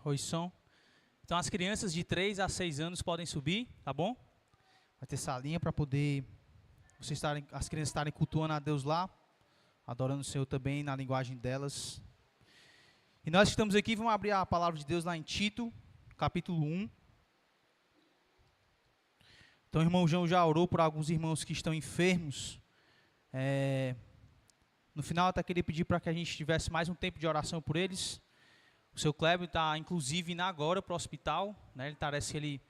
Oi, som. Então, as crianças de 3 a 6 anos podem subir, tá bom? Vai ter salinha para poder as crianças estarem cultuando a Deus lá, adorando o Senhor também na linguagem delas. E nós que estamos aqui, vamos abrir a palavra de Deus lá em Tito, capítulo 1. Então, o irmão João já orou por alguns irmãos que estão enfermos. No final, até queria pedir para que a gente tivesse mais um tempo de oração por eles. O seu Kleber está, inclusive, indo agora para o hospital, né? Ele parece que ele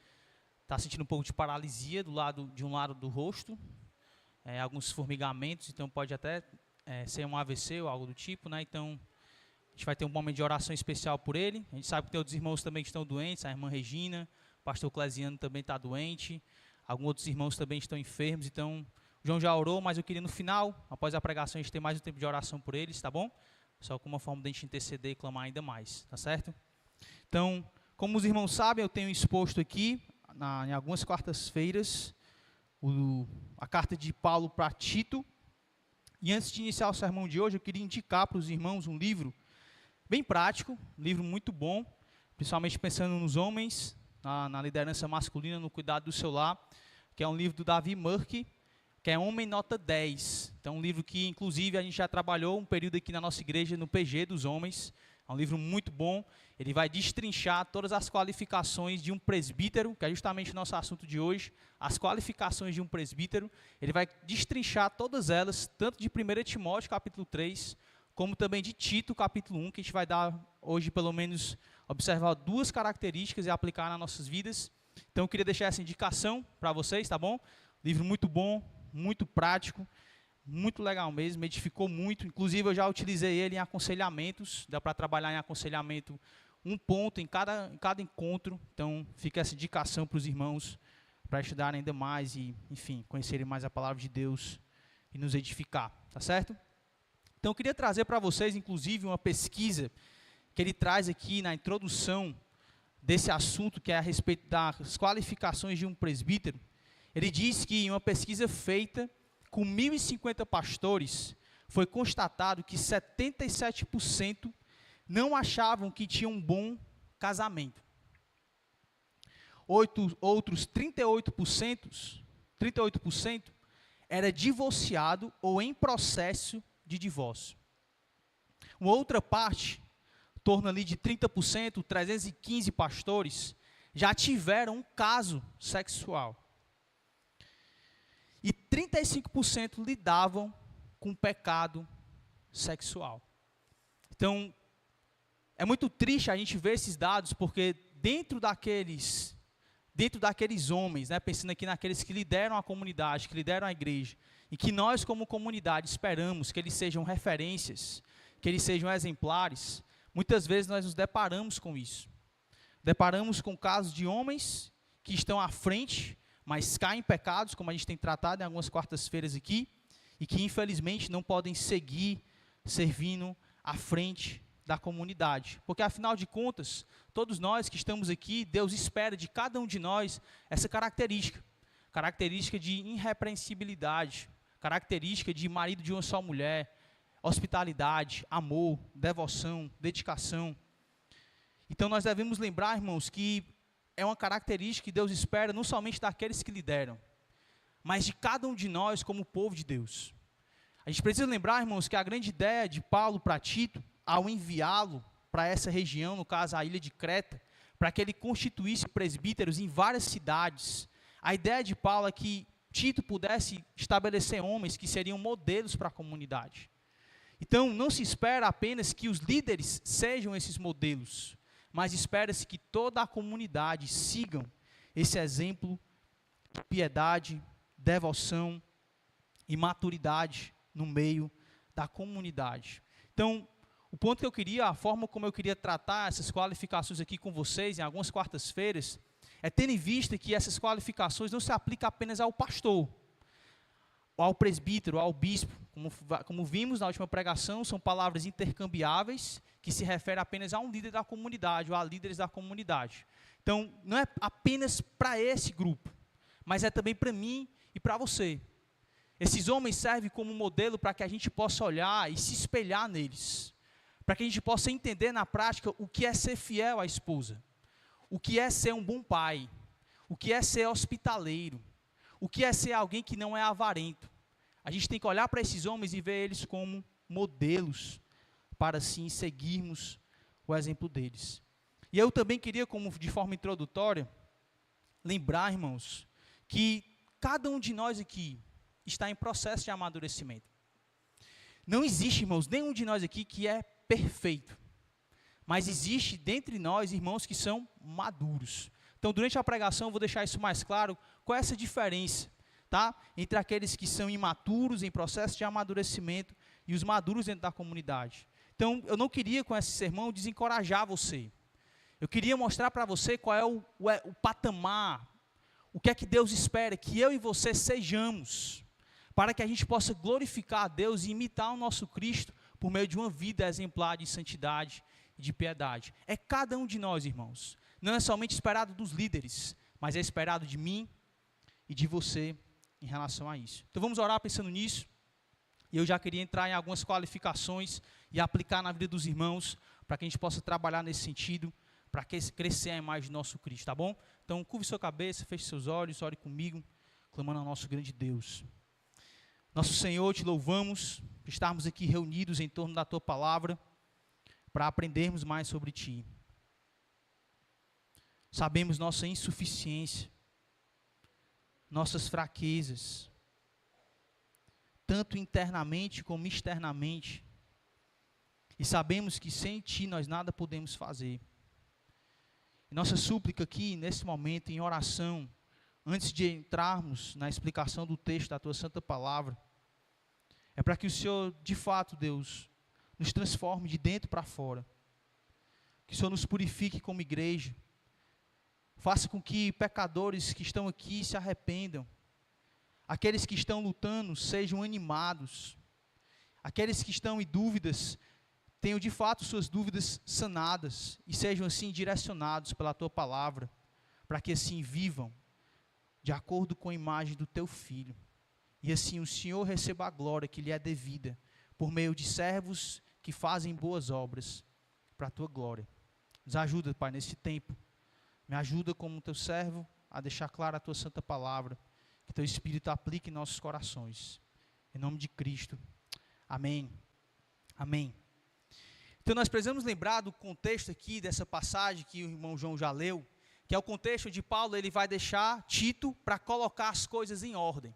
está sentindo um pouco de paralisia de um lado do rosto, alguns formigamentos, então pode até ser um AVC ou algo do tipo, né? Então, a gente vai ter um momento de oração especial por ele. A gente sabe que tem outros irmãos também que estão doentes, a irmã Regina, o pastor Clesiano também está doente, alguns outros irmãos também estão enfermos, então, o João já orou, mas eu queria no final, após a pregação, a gente ter mais um tempo de oração por eles, tá bom? Só como uma forma de a gente interceder e clamar ainda mais, tá certo? Então, como os irmãos sabem, eu tenho exposto aqui, em algumas quartas-feiras, a carta de Paulo para Tito. E antes de iniciar o sermão de hoje, eu queria indicar para os irmãos um livro bem prático, um livro muito bom, principalmente pensando nos homens, na liderança masculina, no cuidado do seu lar, que é um livro do Davi Murky, que é Homem Nota 10. Então, um livro que, inclusive, a gente já trabalhou um período aqui na nossa igreja, no PG dos homens. É um livro muito bom. Ele vai destrinchar todas as qualificações de um presbítero, que é justamente o nosso assunto de hoje, as qualificações de um presbítero. Ele vai destrinchar todas elas, tanto de 1 Timóteo, capítulo 3, como também de Tito, capítulo 1, que a gente vai dar hoje, pelo menos, observar duas características e aplicar nas nossas vidas. Então, eu queria deixar essa indicação para vocês, tá bom? Livro muito bom, muito prático, muito legal mesmo, me edificou muito. Inclusive, eu já utilizei ele em aconselhamentos, dá para trabalhar em aconselhamento um ponto em cada encontro. Então, fica essa indicação para os irmãos, para estudarem ainda mais e, enfim, conhecerem mais a palavra de Deus e nos edificar, tá certo? Então, eu queria trazer para vocês, inclusive, uma pesquisa que ele traz aqui na introdução desse assunto, que é a respeito das qualificações de um presbítero. Ele diz que em uma pesquisa feita com 1.050 pastores, foi constatado que 77% não achavam que tinham um bom casamento. Outros 38% era divorciado ou em processo de divórcio. Uma outra parte, em torno ali de 30%, 315 pastores, já tiveram um caso sexual. E 35% lidavam com pecado sexual. Então, é muito triste a gente ver esses dados, porque dentro daqueles homens, né, pensando aqui naqueles que lideram a comunidade, que lideram a igreja, e que nós como comunidade esperamos que eles sejam referências, que eles sejam exemplares, muitas vezes nós nos deparamos com isso. Deparamos com casos de homens que estão à frente, mas caem em pecados, como a gente tem tratado em algumas quartas-feiras aqui, e que infelizmente não podem seguir servindo à frente da comunidade. Porque afinal de contas, todos nós que estamos aqui, Deus espera de cada um de nós essa característica de irrepreensibilidade, característica de marido de uma só mulher, hospitalidade, amor, devoção, dedicação. Então nós devemos lembrar, irmãos, que é uma característica que Deus espera não somente daqueles que lideram, mas de cada um de nós como povo de Deus. A gente precisa lembrar, irmãos, que a grande ideia de Paulo para Tito, ao enviá-lo para essa região, no caso a ilha de Creta, para que ele constituísse presbíteros em várias cidades, a ideia de Paulo é que Tito pudesse estabelecer homens que seriam modelos para a comunidade. Então, não se espera apenas que os líderes sejam esses modelos, mas espera-se que toda a comunidade sigam esse exemplo de piedade, devoção e maturidade no meio da comunidade. Então, o ponto que eu queria, a forma como eu queria tratar essas qualificações aqui com vocês, em algumas quartas-feiras, é tendo em vista que essas qualificações não se aplicam apenas ao pastor, ou ao presbítero, ou ao bispo. Como vimos na última pregação, são palavras intercambiáveis, que se referem apenas a um líder da comunidade, ou a líderes da comunidade. Então, não é apenas para esse grupo, mas é também para mim e para você. Esses homens servem como modelo para que a gente possa olhar e se espelhar neles, para que a gente possa entender na prática o que é ser fiel à esposa, o que é ser um bom pai, o que é ser hospitaleiro, o que é ser alguém que não é avarento. A gente tem que olhar para esses homens e ver eles como modelos, para assim seguirmos o exemplo deles. E eu também queria, como de forma introdutória, lembrar, irmãos, que cada um de nós aqui está em processo de amadurecimento. Não existe, irmãos, nenhum de nós aqui que é perfeito, mas existe dentre nós irmãos que são maduros. Então, durante a pregação, eu vou deixar isso mais claro, qual é essa diferença, tá? Entre aqueles que são imaturos, em processo de amadurecimento, e os maduros dentro da comunidade. Então, eu não queria, com esse sermão, desencorajar você. Eu queria mostrar para você qual é o patamar, o que é que Deus espera, que eu e você sejamos, para que a gente possa glorificar a Deus e imitar o nosso Cristo, por meio de uma vida exemplar de santidade e de piedade. É cada um de nós, irmãos. Não é somente esperado dos líderes, mas é esperado de mim e de você em relação a isso. Então vamos orar pensando nisso. E eu já queria entrar em algumas qualificações e aplicar na vida dos irmãos, para que a gente possa trabalhar nesse sentido, para crescer a imagem do nosso Cristo, tá bom? Então curve sua cabeça, feche seus olhos, ore comigo, clamando ao nosso grande Deus. Nosso Senhor, te louvamos por estarmos aqui reunidos em torno da Tua Palavra, para aprendermos mais sobre Ti. Sabemos nossa insuficiência, nossas fraquezas, tanto internamente como externamente, e sabemos que sem Ti nós nada podemos fazer. E nossa súplica aqui, nesse momento, em oração, antes de entrarmos na explicação do texto da Tua Santa Palavra, é para que o Senhor, de fato, Deus, nos transforme de dentro para fora, que o Senhor nos purifique como igreja, faça com que pecadores que estão aqui se arrependam, aqueles que estão lutando sejam animados, aqueles que estão em dúvidas, tenham de fato suas dúvidas sanadas, e sejam assim direcionados pela Tua Palavra, para que assim vivam, de acordo com a imagem do Teu Filho, e assim o Senhor receba a glória que lhe é devida, por meio de servos que fazem boas obras, para a Tua glória. Nos ajuda, Pai, nesse tempo, me ajuda como Teu servo, a deixar clara a Tua Santa Palavra, que Teu Espírito aplique em nossos corações, em nome de Cristo, amém, amém. Então nós precisamos lembrar do contexto aqui, dessa passagem que o irmão João já leu, que é o contexto de Paulo, ele vai deixar Tito para colocar as coisas em ordem.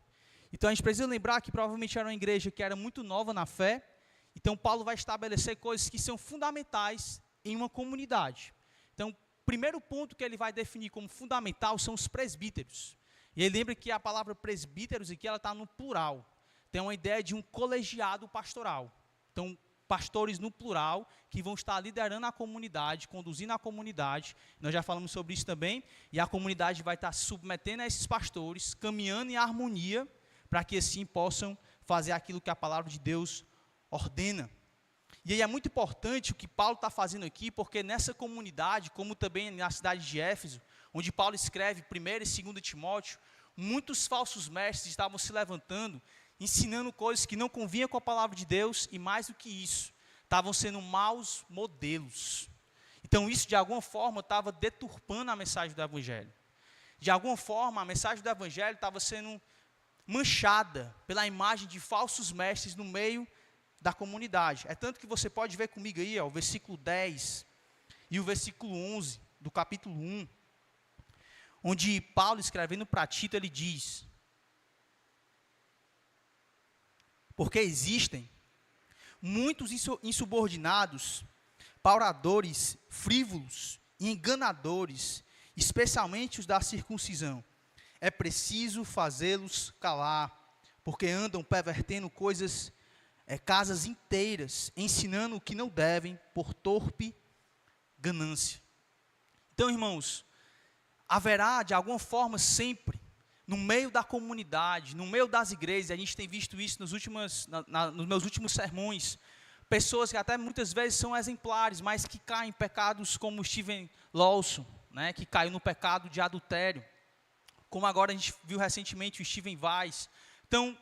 Então a gente precisa lembrar que provavelmente era uma igreja que era muito nova na fé, então Paulo vai estabelecer coisas que são fundamentais em uma comunidade. Então, o primeiro ponto que ele vai definir como fundamental são os presbíteros. E ele lembra que a palavra presbíteros aqui, ela está no plural. Tem uma ideia de um colegiado pastoral. Então, pastores no plural, que vão estar liderando a comunidade, conduzindo a comunidade. Nós já falamos sobre isso também. E a comunidade vai estar submetendo a esses pastores, caminhando em harmonia, para que assim possam fazer aquilo que a palavra de Deus ordena. E aí é muito importante o que Paulo está fazendo aqui, porque nessa comunidade, como também na cidade de Éfeso, onde Paulo escreve 1 e 2 Timóteo, muitos falsos mestres estavam se levantando, ensinando coisas que não convinham com a palavra de Deus, e mais do que isso, estavam sendo maus modelos. Então isso de alguma forma estava deturpando a mensagem do Evangelho. De alguma forma a mensagem do Evangelho estava sendo manchada pela imagem de falsos mestres no meio da comunidade. É tanto que você pode ver comigo aí, ó, o versículo 10 e o versículo 11 do capítulo 1, onde Paulo, escrevendo para Tito, ele diz: porque existem muitos insubordinados, pauradores, frívolos e enganadores, especialmente os da circuncisão. É preciso fazê-los calar, porque andam pervertendo casas inteiras, ensinando o que não devem, por torpe ganância. Então, irmãos, haverá de alguma forma sempre, no meio da comunidade, no meio das igrejas, a gente tem visto isso nos meus últimos sermões, pessoas que até muitas vezes são exemplares, mas que caem em pecados como Steven Lawson, né, que caiu no pecado de adultério, como agora a gente viu recentemente o Steven Weiss. Então,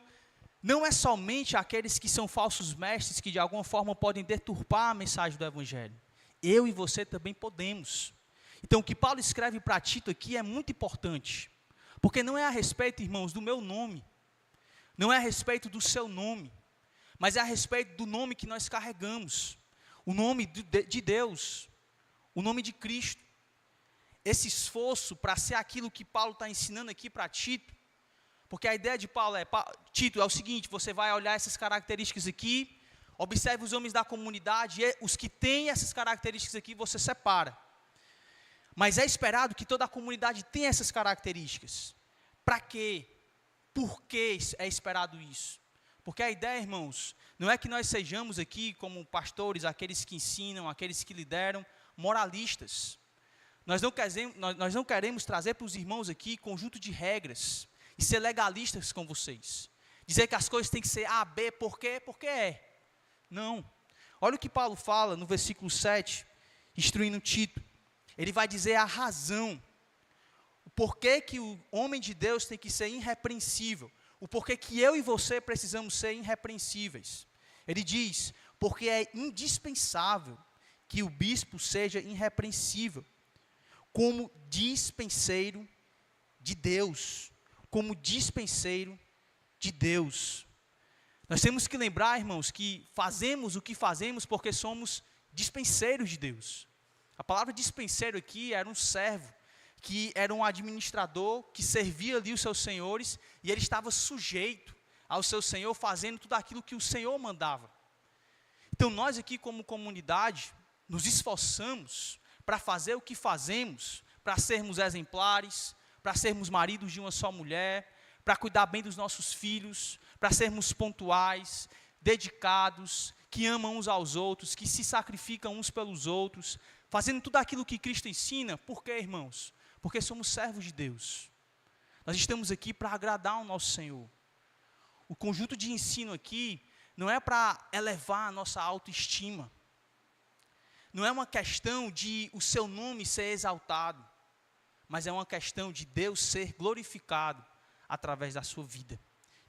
não é somente aqueles que são falsos mestres que de alguma forma podem deturpar a mensagem do Evangelho. Eu e você também podemos. Então o que Paulo escreve para Tito aqui é muito importante. Porque não é a respeito, irmãos, do meu nome. Não é a respeito do seu nome. Mas é a respeito do nome que nós carregamos. O nome de Deus. O nome de Cristo. Esse esforço para ser aquilo que Paulo está ensinando aqui para Tito. Porque a ideia de Paulo Tito, é o seguinte: você vai olhar essas características aqui, observe os homens da comunidade, e os que têm essas características aqui, você separa. Mas é esperado que toda a comunidade tenha essas características. Para quê? Por que é esperado isso? Porque a ideia, irmãos, não é que nós sejamos aqui como pastores, aqueles que ensinam, aqueles que lideram, moralistas. Nós não queremos trazer para os irmãos aqui conjunto de regras e ser legalistas com vocês. Dizer que as coisas têm que ser A, B, por quê? Porque é. Não. Olha o que Paulo fala no versículo 7, instruindo Tito. Ele vai dizer a razão. O porquê que o homem de Deus tem que ser irrepreensível. O porquê que eu e você precisamos ser irrepreensíveis. Ele diz, porque é indispensável que o bispo seja irrepreensível, como dispenseiro de Deus. Como dispenseiro de Deus. Nós temos que lembrar, irmãos, que fazemos o que fazemos porque somos dispenseiros de Deus. A palavra dispenseiro aqui era um servo, que era um administrador, que servia ali os seus senhores, e ele estava sujeito ao seu senhor, fazendo tudo aquilo que o Senhor mandava. Então nós aqui como comunidade, nos esforçamos para fazer o que fazemos, para sermos exemplares, para sermos maridos de uma só mulher, para cuidar bem dos nossos filhos, para sermos pontuais, dedicados, que amam uns aos outros, que se sacrificam uns pelos outros, fazendo tudo aquilo que Cristo ensina. Por quê, irmãos? Porque somos servos de Deus. Nós estamos aqui para agradar o nosso Senhor. O conjunto de ensino aqui não é para elevar a nossa autoestima. Não é uma questão de o seu nome ser exaltado, mas é uma questão de Deus ser glorificado através da sua vida.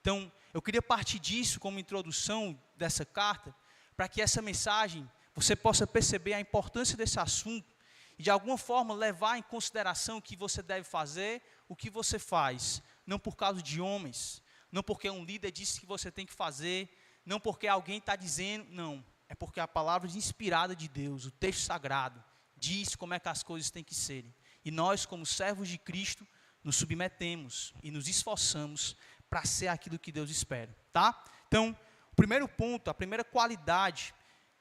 Então, eu queria partir disso como introdução dessa carta, para que essa mensagem, você possa perceber a importância desse assunto, e de alguma forma levar em consideração o que você deve fazer, o que você faz, não por causa de homens, não porque um líder disse que você tem que fazer, não porque alguém está dizendo, não, é porque a palavra inspirada de Deus, o texto sagrado, diz como é que as coisas têm que serem. E nós, como servos de Cristo, nos submetemos e nos esforçamos para ser aquilo que Deus espera, tá? Então, o primeiro ponto, a primeira qualidade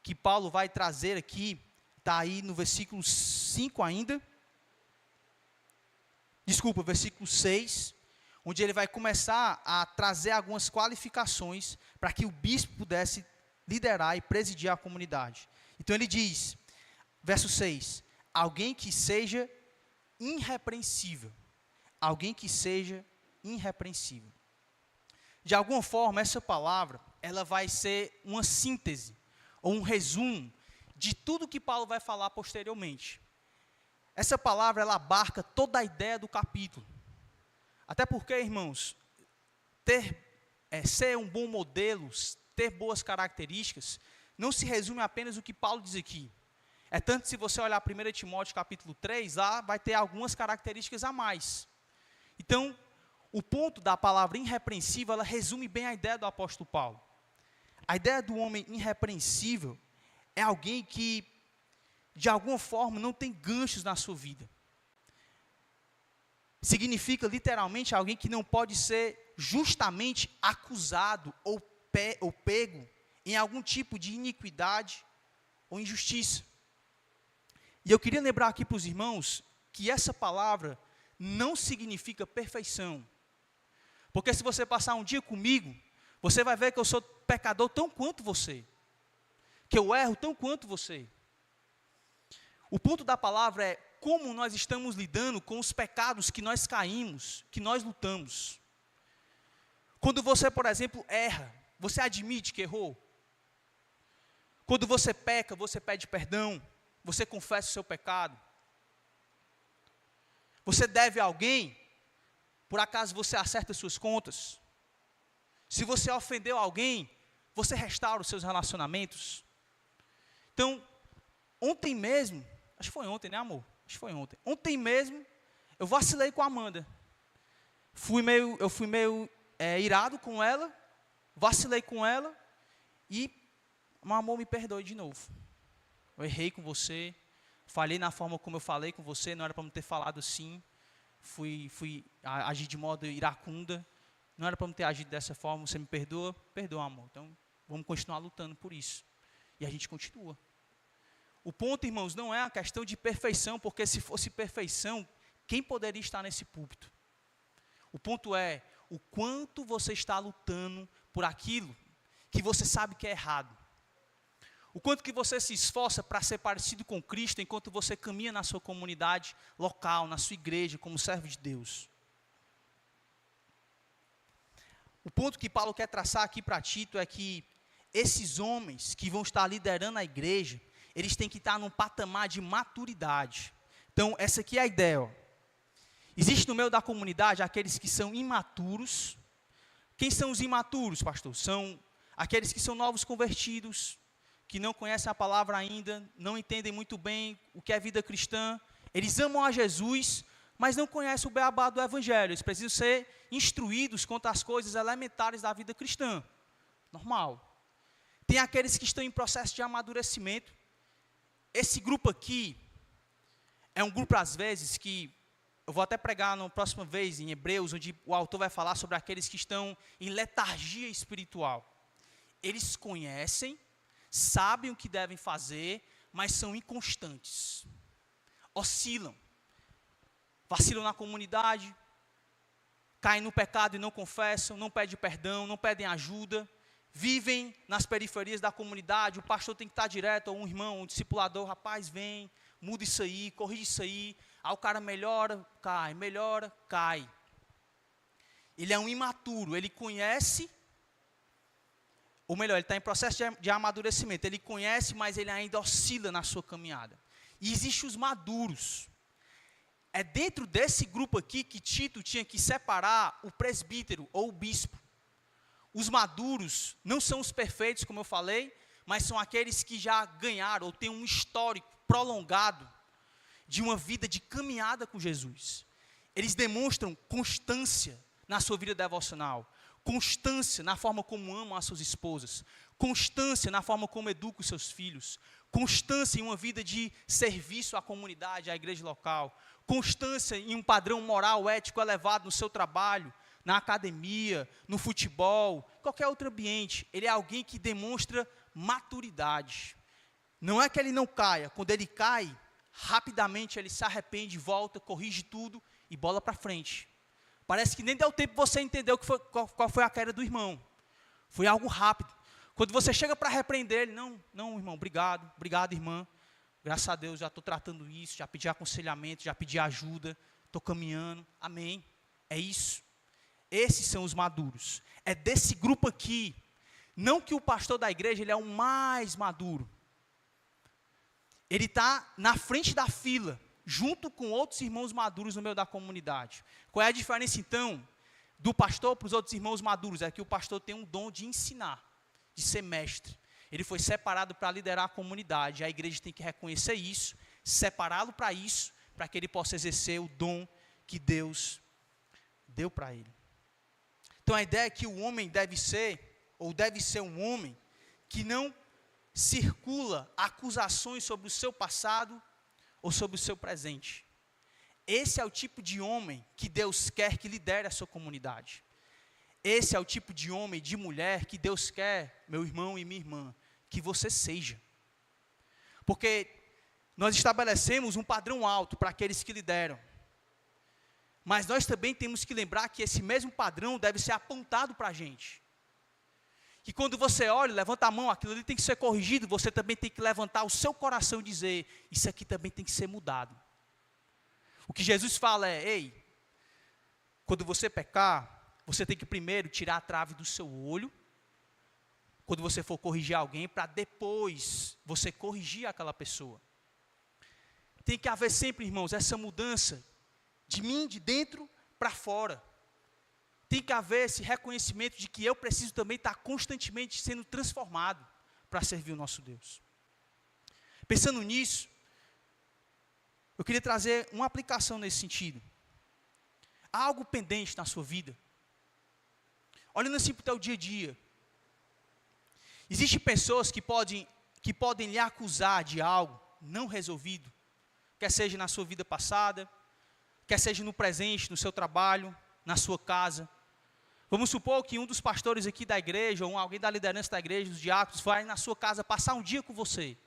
que Paulo vai trazer aqui, está aí no versículo 5 ainda, versículo 6, onde ele vai começar a trazer algumas qualificações para que o bispo pudesse liderar e presidir a comunidade. Então ele diz, verso 6, alguém que seja irrepreensível. Alguém que seja irrepreensível. De alguma forma, essa palavra, ela vai ser uma síntese, ou um resumo, de tudo que Paulo vai falar posteriormente. Essa palavra, ela abarca toda a ideia do capítulo. Até porque, irmãos, ser um bom modelo, ter boas características, não se resume apenas o que Paulo diz aqui. É tanto se você olhar 1 Timóteo capítulo 3, lá vai ter algumas características a mais. Então, o ponto da palavra irrepreensível, ela resume bem a ideia do apóstolo Paulo. A ideia do homem irrepreensível é alguém que, de alguma forma, não tem ganchos na sua vida. Significa, literalmente, alguém que não pode ser justamente acusado ou pego em algum tipo de iniquidade ou injustiça. E eu queria lembrar aqui para os irmãos que essa palavra não significa perfeição. Porque se você passar um dia comigo, você vai ver que eu sou pecador tão quanto você. Que eu erro tão quanto você. O ponto da palavra é como nós estamos lidando com os pecados que nós caímos, que nós lutamos. Quando você, por exemplo, erra, você admite que errou? Quando você peca, você pede perdão, você confessa o seu pecado. Você deve a alguém, por acaso você acerta suas contas? Se você ofendeu alguém, você restaura os seus relacionamentos. Então, ontem mesmo, acho que foi ontem, né, amor? Acho que foi ontem. Ontem mesmo, eu vacilei com a Amanda. Eu fui meio irado com ela, vacilei com ela e, meu amor, me perdoe de novo. Eu errei com você, falhei na forma como eu falei com você, não era para me ter falado assim. Fui agir de modo iracunda, não era para me ter agido dessa forma, você me perdoa? Perdoa, amor. Então, vamos continuar lutando por isso. E a gente continua. O ponto, irmãos, não é a questão de perfeição, porque se fosse perfeição, quem poderia estar nesse púlpito? O ponto é o quanto você está lutando por aquilo que você sabe que é errado. O quanto que você se esforça para ser parecido com Cristo enquanto você caminha na sua comunidade local, na sua igreja, como servo de Deus. O ponto que Paulo quer traçar aqui para Tito é que esses homens que vão estar liderando a igreja, eles têm que estar num patamar de maturidade. Então, essa aqui é a ideia. Ó. Existe no meio da comunidade aqueles que são imaturos. Quem são os imaturos, pastor? São aqueles que são novos convertidos, que não conhecem a palavra ainda, não entendem muito bem o que é vida cristã. Eles amam a Jesus, mas não conhecem o beabá do evangelho. Eles precisam ser instruídos quanto às coisas elementares da vida cristã. Normal. Tem aqueles que estão em processo de amadurecimento. Esse grupo aqui é um grupo, às vezes, que eu vou até pregar na próxima vez, em Hebreus, onde o autor vai falar sobre aqueles que estão em letargia espiritual. Eles conhecem, sabem o que devem fazer, mas são inconstantes. Oscilam. Vacilam na comunidade, caem no pecado e não confessam, não pedem perdão, não pedem ajuda, vivem nas periferias da comunidade, o pastor tem que estar direto, ou um irmão, um discipulador, rapaz, vem, muda isso aí, corrige isso aí, aí o cara melhora, cai. Ele é um imaturo, ele conhece, ou melhor, ele está em processo de amadurecimento, ele conhece, mas ele ainda oscila na sua caminhada. E existem os maduros. É dentro desse grupo aqui que Tito tinha que separar o presbítero ou o bispo. Os maduros não são os perfeitos, como eu falei, mas são aqueles que já ganharam ou têm um histórico prolongado de uma vida de caminhada com Jesus. Eles demonstram constância na sua vida devocional, constância na forma como amam as suas esposas, constância na forma como educam os seus filhos, constância em uma vida de serviço à comunidade, à igreja local, constância em um padrão moral, ético elevado no seu trabalho, na academia, no futebol, qualquer outro ambiente. Ele é alguém que demonstra maturidade. Não é que ele não caia, quando ele cai, rapidamente ele se arrepende, volta, corrige tudo e bola para frente. Parece que nem deu tempo você entender qual foi a queda do irmão. Foi algo rápido. Quando você chega para repreender ele, não, irmão, obrigado, irmã. Graças a Deus, já estou tratando isso, já pedi aconselhamento, já pedi ajuda, estou caminhando, amém. É isso. Esses são os maduros. É desse grupo aqui. Não que o pastor da igreja ele é o mais maduro. Ele está na frente da fila, junto com outros irmãos maduros no meio da comunidade. Qual é a diferença, então, do pastor para os outros irmãos maduros? É que o pastor tem um dom de ensinar, de ser mestre. Ele foi separado para liderar a comunidade. A igreja tem que reconhecer isso, separá-lo para isso, para que ele possa exercer o dom que Deus deu para ele. Então a ideia é que o homem deve ser um homem que não circula acusações sobre o seu passado ou sobre o seu presente. Esse é o tipo de homem que Deus quer que lidere a sua comunidade. Esse é o tipo de homem, de mulher que Deus quer, meu irmão e minha irmã, que você seja. Porque nós estabelecemos um padrão alto para aqueles que lideram. Mas nós também temos que lembrar que esse mesmo padrão deve ser apontado para a gente. Que quando você olha, levanta a mão, aquilo ali tem que ser corrigido, você também tem que levantar o seu coração e dizer, isso aqui também tem que ser mudado. O que Jesus fala é, ei, quando você pecar, você tem que primeiro tirar a trave do seu olho, quando você for corrigir alguém, para depois você corrigir aquela pessoa. Tem que haver sempre, irmãos, essa mudança de mim, de dentro para fora. tem que haver esse reconhecimento de que eu preciso também estar constantemente sendo transformado para servir o nosso Deus. Pensando nisso, eu queria trazer uma aplicação nesse sentido. Há algo pendente na sua vida? Olhando assim para o teu dia a dia. Existem pessoas que podem lhe acusar de algo não resolvido, quer seja na sua vida passada, quer seja no presente, no seu trabalho, na sua casa. Vamos supor que um dos pastores aqui da igreja, ou alguém da liderança da igreja, dos diáconos, vai na sua casa passar um dia com você.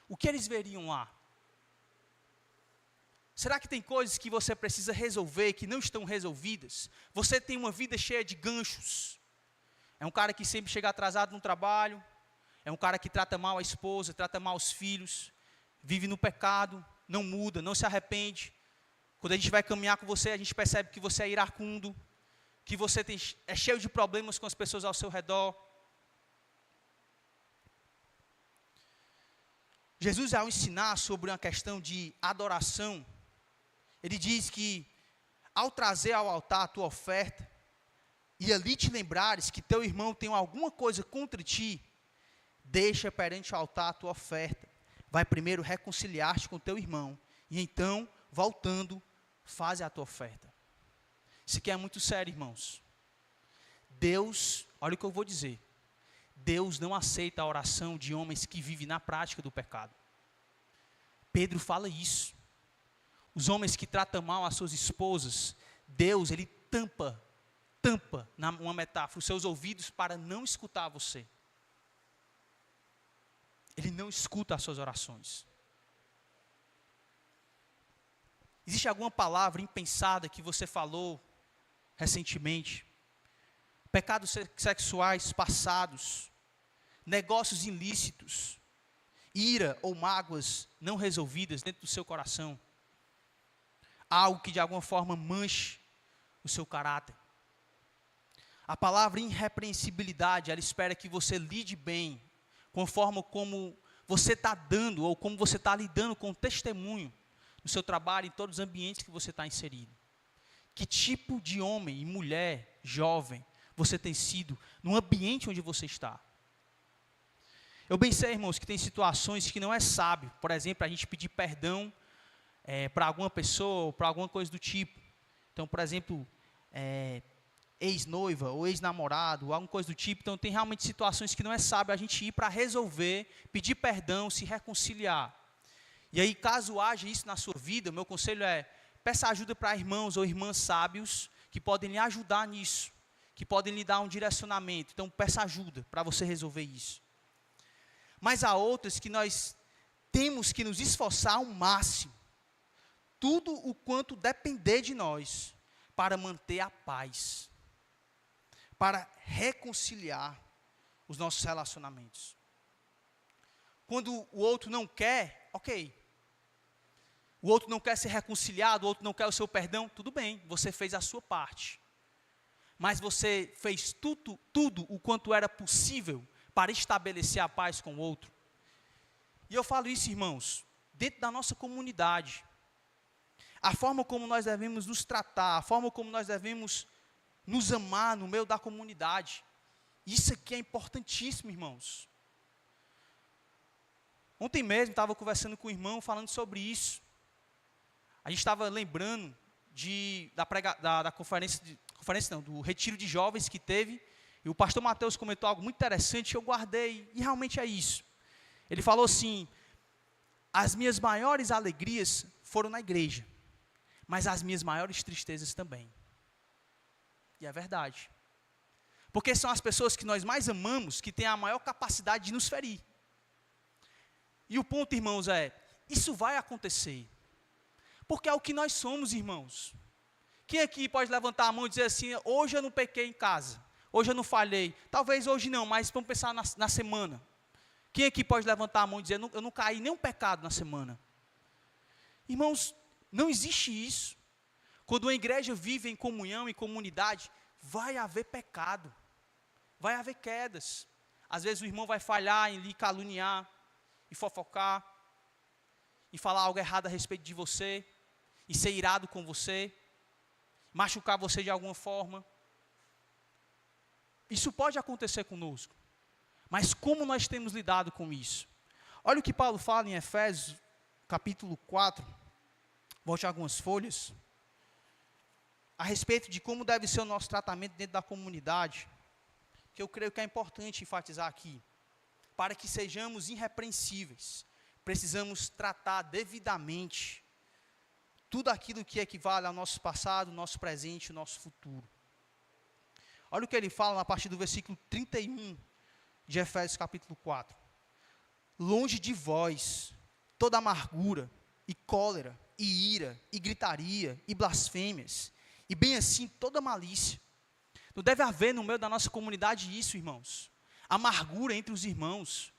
O que eles veriam lá? Será que tem coisas que você precisa resolver, que não estão resolvidas? Você tem uma vida cheia de ganchos. É um cara que sempre chega atrasado no trabalho, é um cara que trata mal a esposa, trata mal os filhos, vive no pecado, não muda, não se arrepende. Quando a gente vai caminhar com você, a gente percebe que você é iracundo, que você é cheio de problemas com as pessoas ao seu redor. Jesus, ao ensinar sobre uma questão de adoração, ele diz que, ao trazer ao altar a tua oferta, e ali te lembrares que teu irmão tem alguma coisa contra ti, deixa perante o altar a tua oferta. Vai primeiro reconciliar-te com teu irmão, e então, voltando, faz a tua oferta. Isso aqui é muito sério, irmãos. Deus, olha o que eu vou dizer. Deus não aceita a oração de homens que vivem na prática do pecado. Pedro fala isso. Os homens que tratam mal as suas esposas, Deus, ele tampa, uma metáfora, os seus ouvidos para não escutar você. Ele não escuta as suas orações. Existe alguma palavra impensada que você falou recentemente? Pecados sexuais passados, negócios ilícitos, ira ou mágoas não resolvidas dentro do seu coração, algo que de alguma forma manche o seu caráter. A palavra irrepreensibilidade, ela espera que você lide bem, com a forma como você está dando, ou como você está lidando com o testemunho, no seu trabalho, em todos os ambientes que você está inserido. Que tipo de homem e mulher, jovem, você tem sido no ambiente onde você está? Eu bem sei, irmãos, que tem situações que não é sábio. Por exemplo, a gente pedir perdão para alguma pessoa ou para alguma coisa do tipo. Então, por exemplo, ex-noiva ou ex-namorado, ou alguma coisa do tipo. Então, tem realmente situações que não é sábio a gente ir para resolver, pedir perdão, se reconciliar. E aí, caso haja isso na sua vida, o meu conselho é, peça ajuda para irmãos ou irmãs sábios que podem lhe ajudar nisso, que podem lhe dar um direcionamento. Então, peça ajuda para você resolver isso. Mas há outras que nós temos que nos esforçar ao máximo, tudo o quanto depender de nós, para manter a paz, para reconciliar os nossos relacionamentos. Quando o outro não quer, ok. O outro não quer ser reconciliado, o outro não quer o seu perdão, tudo bem, você fez a sua parte. Mas você fez tudo o quanto era possível para estabelecer a paz com o outro. E eu falo isso, irmãos, dentro da nossa comunidade. A forma como nós devemos nos tratar, a forma como nós devemos nos amar no meio da comunidade. Isso aqui é importantíssimo, irmãos. Ontem mesmo estava conversando com o irmão, falando sobre isso. A gente estava lembrando da conferência, do retiro de jovens que teve, e o pastor Mateus comentou algo muito interessante, eu guardei, e realmente é isso. Ele falou assim, as minhas maiores alegrias foram na igreja, mas as minhas maiores tristezas também. E é verdade. Porque são as pessoas que nós mais amamos, que têm a maior capacidade de nos ferir. E o ponto, irmãos, isso vai acontecer. Porque é o que nós somos, irmãos. Quem aqui pode levantar a mão e dizer assim, hoje eu não pequei em casa, hoje eu não falhei. Talvez hoje não, mas vamos pensar na semana. Quem aqui pode levantar a mão e dizer, eu não caí nenhum pecado na semana? Irmãos, não existe isso. Quando a igreja vive em comunhão, em comunidade, vai haver pecado. Vai haver quedas. Às vezes o irmão vai falhar em lhe caluniar, e fofocar, e falar algo errado a respeito de você, e ser irado com você, machucar você de alguma forma. Isso pode acontecer conosco. Mas como nós temos lidado com isso? Olha o que Paulo fala em Efésios, capítulo 4. Volte algumas folhas. A respeito de como deve ser o nosso tratamento dentro da comunidade. Que eu creio que é importante enfatizar aqui. Para que sejamos irrepreensíveis, precisamos tratar devidamente tudo aquilo que equivale ao nosso passado, nosso presente e nosso futuro. Olha o que ele fala a partir do versículo 31 de Efésios capítulo 4. Longe de vós toda amargura e cólera e ira e gritaria e blasfêmias e bem assim toda malícia. Não deve haver no meio da nossa comunidade isso, irmãos. Amargura entre os irmãos.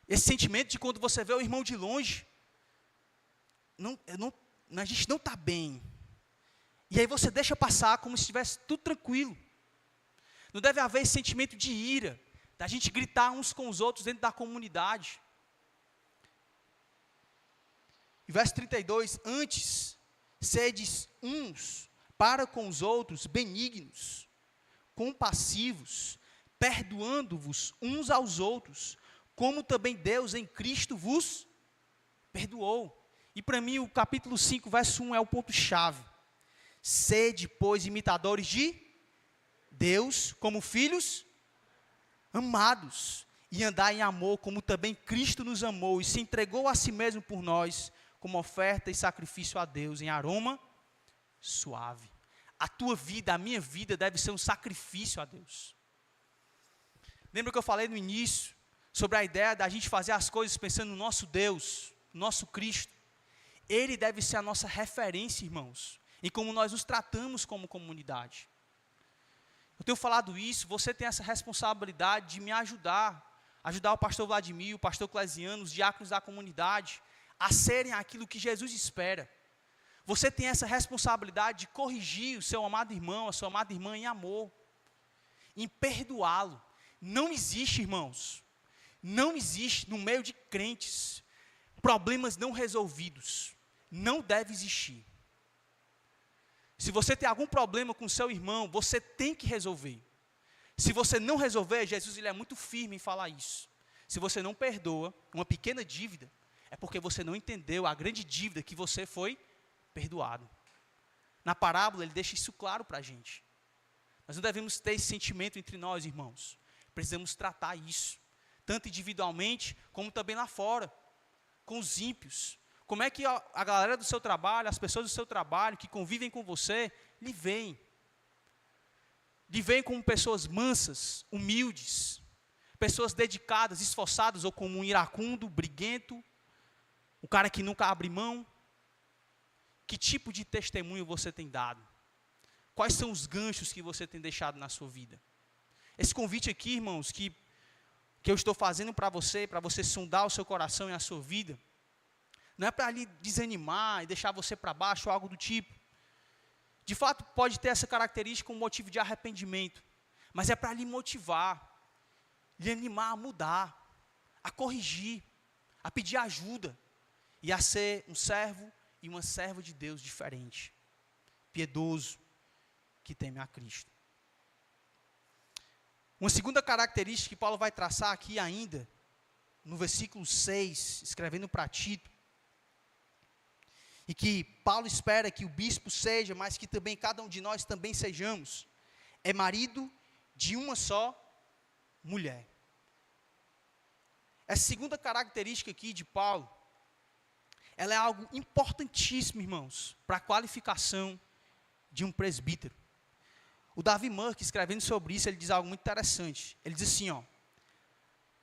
Esse sentimento de quando você vê o irmão de longe, a gente não está bem. E aí você deixa passar como se estivesse tudo tranquilo. Não deve haver esse sentimento de ira, da gente gritar uns com os outros dentro da comunidade. E verso 32, antes, sedes uns para com os outros benignos, compassivos, perdoando-vos uns aos outros, como também Deus em Cristo vos perdoou. E para mim o capítulo 5, verso 1 é o ponto-chave. Sede, pois, imitadores de Deus, como filhos amados, e andai em amor, como também Cristo nos amou, e se entregou a si mesmo por nós, como oferta e sacrifício a Deus, em aroma suave. A tua vida, a minha vida, deve ser um sacrifício a Deus. Lembra que eu falei no início, sobre a ideia da gente fazer as coisas pensando no nosso Deus, no nosso Cristo. Ele deve ser a nossa referência, irmãos, em como nós nos tratamos como comunidade. Eu tenho falado isso, você tem essa responsabilidade de me ajudar o pastor Vladimir, o pastor Clesiano, os diáconos da comunidade, a serem aquilo que Jesus espera. Você tem essa responsabilidade de corrigir o seu amado irmão, a sua amada irmã em amor, em perdoá-lo. Não existe, irmãos, não existe no meio de crentes problemas não resolvidos. Não deve existir. Se você tem algum problema com seu irmão, você tem que resolver. Se você não resolver, Jesus ele é muito firme em falar isso. Se você não perdoa uma pequena dívida, é porque você não entendeu a grande dívida que você foi perdoado. Na parábola ele deixa isso claro para a gente. Nós não devemos ter esse sentimento entre nós, irmãos. Precisamos tratar isso, tanto individualmente, como também lá fora, com os ímpios. Como é que a galera do seu trabalho, as pessoas do seu trabalho, que convivem com você, lhe veem? Lhe veem como pessoas mansas, humildes, pessoas dedicadas, esforçadas, ou como um iracundo, briguento, um cara que nunca abre mão. Que tipo de testemunho você tem dado? Quais são os ganchos que você tem deixado na sua vida? Esse convite aqui, irmãos, que eu estou fazendo para você sondar o seu coração e a sua vida, não é para lhe desanimar e deixar você para baixo ou algo do tipo. De fato, pode ter essa característica como motivo de arrependimento, mas é para lhe motivar, lhe animar a mudar, a corrigir, a pedir ajuda e a ser um servo e uma serva de Deus diferente, piedoso, que teme a Cristo. Uma segunda característica que Paulo vai traçar aqui ainda, no versículo 6, escrevendo para Tito, e que Paulo espera que o bispo seja, mas que também cada um de nós também sejamos, é marido de uma só mulher. Essa segunda característica aqui de Paulo, ela é algo importantíssimo, irmãos, para a qualificação de um presbítero. O Davi Murk, escrevendo sobre isso, ele diz algo muito interessante. Ele diz assim,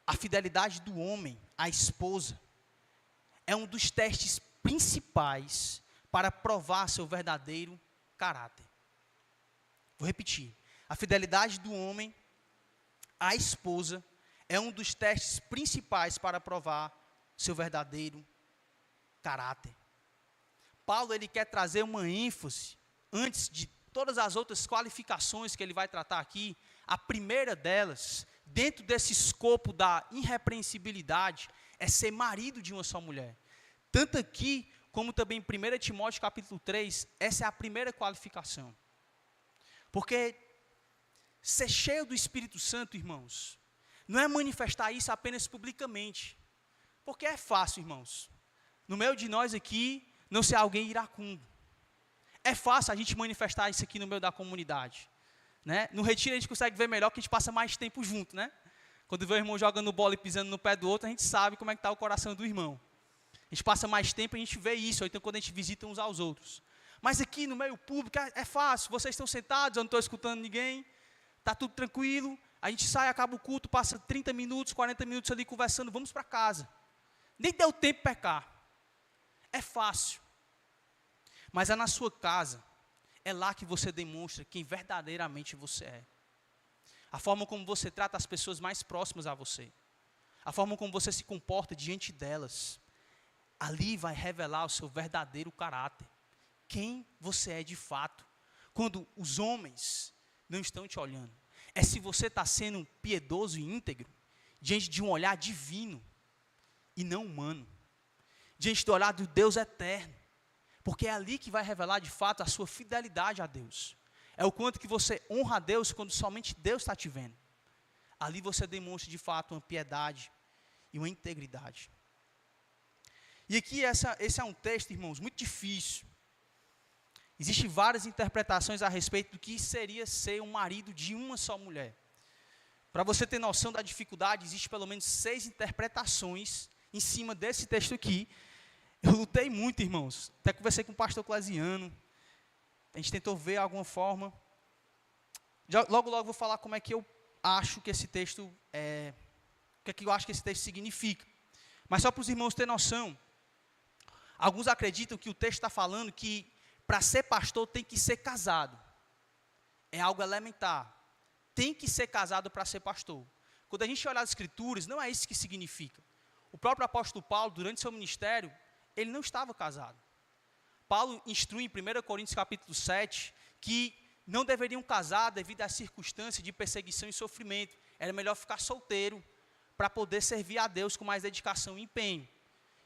a fidelidade do homem à esposa é um dos testes principais para provar seu verdadeiro caráter. Vou repetir. A fidelidade do homem à esposa é um dos testes principais para provar seu verdadeiro caráter. Paulo ele quer trazer uma ênfase antes de todas as outras qualificações que ele vai tratar aqui. A primeira delas, dentro desse escopo da irrepreensibilidade, é ser marido de uma só mulher. Tanto aqui, como também em 1 Timóteo capítulo 3, essa é a primeira qualificação. Porque ser cheio do Espírito Santo, irmãos, não é manifestar isso apenas publicamente. Porque é fácil, irmãos. No meio de nós aqui, não ser alguém iracundo. É fácil a gente manifestar isso aqui no meio da comunidade. Né? No retiro a gente consegue ver melhor, porque a gente passa mais tempo junto, né? Quando vê o irmão jogando bola e pisando no pé do outro, a gente sabe como é que está o coração do irmão. A gente passa mais tempo e a gente vê isso, ou então quando a gente visita uns aos outros. Mas aqui no meio público é fácil, vocês estão sentados, eu não estou escutando ninguém, está tudo tranquilo, a gente sai, acaba o culto, passa 30 minutos, 40 minutos ali conversando, vamos para casa. Nem deu tempo de pecar. É fácil. Mas é na sua casa, é lá que você demonstra quem verdadeiramente você é. A forma como você trata as pessoas mais próximas a você. A forma como você se comporta diante delas. Ali vai revelar o seu verdadeiro caráter. Quem você é de fato. Quando os homens não estão te olhando. É se você está sendo piedoso e íntegro. Diante de um olhar divino. E não humano. Diante do olhar do Deus eterno. Porque é ali que vai revelar de fato a sua fidelidade a Deus. É o quanto que você honra a Deus quando somente Deus está te vendo. Ali você demonstra de fato uma piedade e uma integridade. E aqui esse é um texto, irmãos, muito difícil. Existem várias interpretações a respeito do que seria ser um marido de uma só mulher. Para você ter noção da dificuldade, existe pelo menos 6 interpretações em cima desse texto aqui. Eu lutei muito, irmãos. Até conversei com o pastor Clasiano. A gente tentou ver alguma forma. Logo vou falar como é que eu acho que esse texto o que é que eu acho que esse texto significa. Mas só para os irmãos terem noção, alguns acreditam que o texto está falando que para ser pastor tem que ser casado. É algo elementar. Tem que ser casado para ser pastor. Quando a gente olha as escrituras, não é isso que significa. O próprio apóstolo Paulo, durante seu ministério, ele não estava casado. Paulo instrui em 1 Coríntios capítulo 7, que não deveriam casar devido às circunstâncias de perseguição e sofrimento. Era melhor ficar solteiro, para poder servir a Deus com mais dedicação e empenho.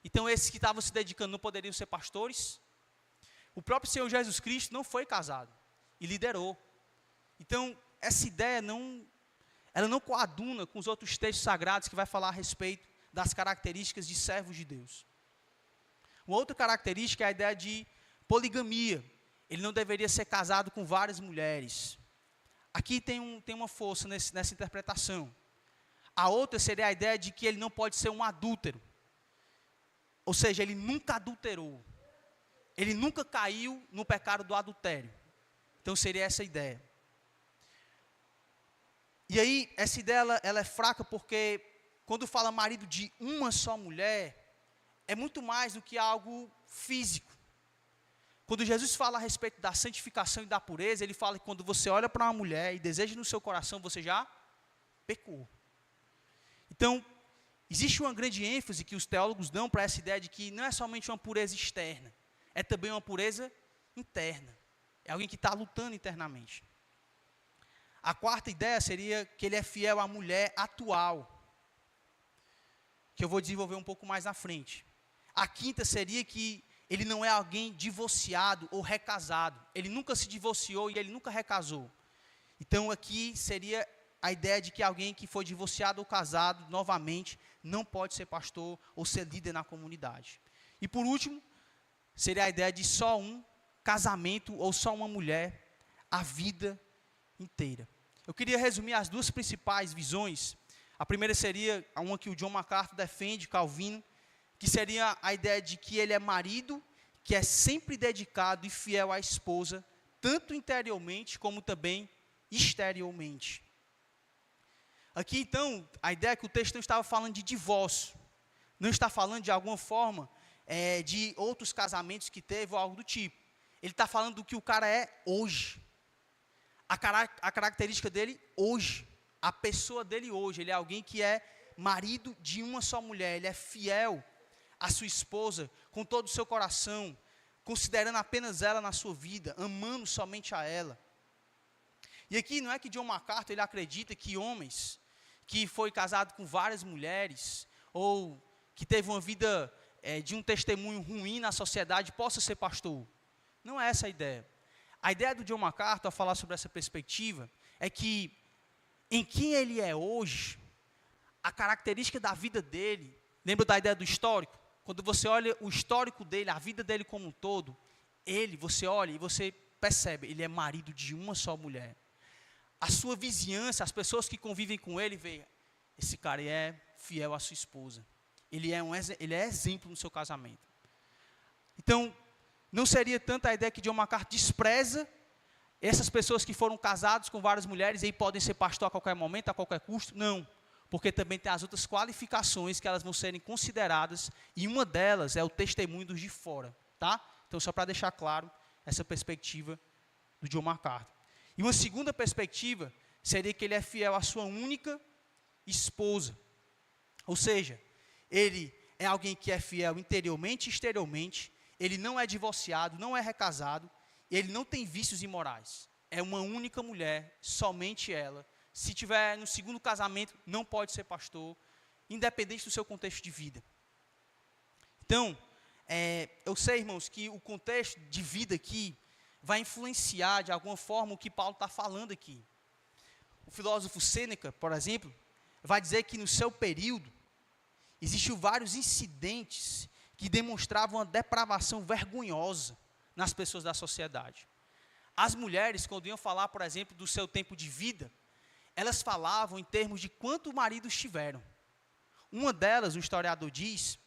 Então, esses que estavam se dedicando não poderiam ser pastores. O próprio Senhor Jesus Cristo não foi casado, e liderou. Então, essa ideia ela não coaduna com os outros textos sagrados que vai falar a respeito das características de servos de Deus. Uma outra característica é a ideia de poligamia. Ele não deveria ser casado com várias mulheres. Aqui tem uma força nessa interpretação. A outra seria a ideia de que ele não pode ser um adúltero. Ou seja, ele nunca adulterou. Ele nunca caiu no pecado do adultério. Então seria essa ideia. E aí, essa ideia ela é fraca porque quando fala marido de uma só mulher, é muito mais do que algo físico. Quando Jesus fala a respeito da santificação e da pureza, ele fala que quando você olha para uma mulher e deseja no seu coração, você já pecou. Então, existe uma grande ênfase que os teólogos dão para essa ideia de que não é somente uma pureza externa, é também uma pureza interna. É alguém que está lutando internamente. A quarta ideia seria que ele é fiel à mulher atual, que eu vou desenvolver um pouco mais na frente. A quinta seria que ele não é alguém divorciado ou recasado. Ele nunca se divorciou e ele nunca recasou. Então aqui seria a ideia de que alguém que foi divorciado ou casado novamente não pode ser pastor ou ser líder na comunidade. E por último, seria a ideia de só um casamento ou só uma mulher a vida inteira. Eu queria resumir as duas principais visões. A primeira seria uma que o John MacArthur defende, Calvino, que seria a ideia de que ele é marido, que é sempre dedicado e fiel à esposa, tanto interiormente como também exteriormente. Aqui então, a ideia é que o texto não estava falando de divórcio, não está falando de alguma forma de outros casamentos que teve ou algo do tipo. Ele está falando do que o cara é hoje. A característica dele hoje, a pessoa dele hoje. Ele é alguém que é marido de uma só mulher, ele é fiel à sua esposa com todo o seu coração, considerando apenas ela na sua vida, amando somente a ela. E aqui não é que John MacArthur ele acredita que homens que foi casado com várias mulheres, ou que teve uma vida de um testemunho ruim na sociedade, possa ser pastor. Não é essa a ideia. A ideia do John MacArthur, ao falar sobre essa perspectiva, é que em quem ele é hoje, a característica da vida dele, lembra da ideia do histórico? Quando você olha o histórico dele, a vida dele como um todo, você olha e você percebe, ele é marido de uma só mulher. A sua vizinhança, as pessoas que convivem com ele, veem, esse cara é fiel à sua esposa. Ele é exemplo no seu casamento. Então, não seria tanta a ideia que John MacArthur despreza essas pessoas que foram casadas com várias mulheres e aí podem ser pastor a qualquer momento, a qualquer custo? Não, porque também tem as outras qualificações que elas vão serem consideradas, e uma delas é o testemunho dos de fora, tá? Então, só para deixar claro essa perspectiva do John MacArthur. E uma segunda perspectiva seria que ele é fiel à sua única esposa. Ou seja, ele é alguém que é fiel interiormente e exteriormente, ele não é divorciado, não é recasado, ele não tem vícios imorais. É uma única mulher, somente ela. Se tiver no segundo casamento, não pode ser pastor, independente do seu contexto de vida. Então, eu sei, irmãos, que o contexto de vida aqui vai influenciar de alguma forma o que Paulo está falando aqui. O filósofo Sêneca, por exemplo, vai dizer que no seu período, existiam vários incidentes que demonstravam uma depravação vergonhosa nas pessoas da sociedade. As mulheres, quando iam falar, por exemplo, do seu tempo de vida, elas falavam em termos de quantos maridos tiveram. Uma delas, um historiador diz,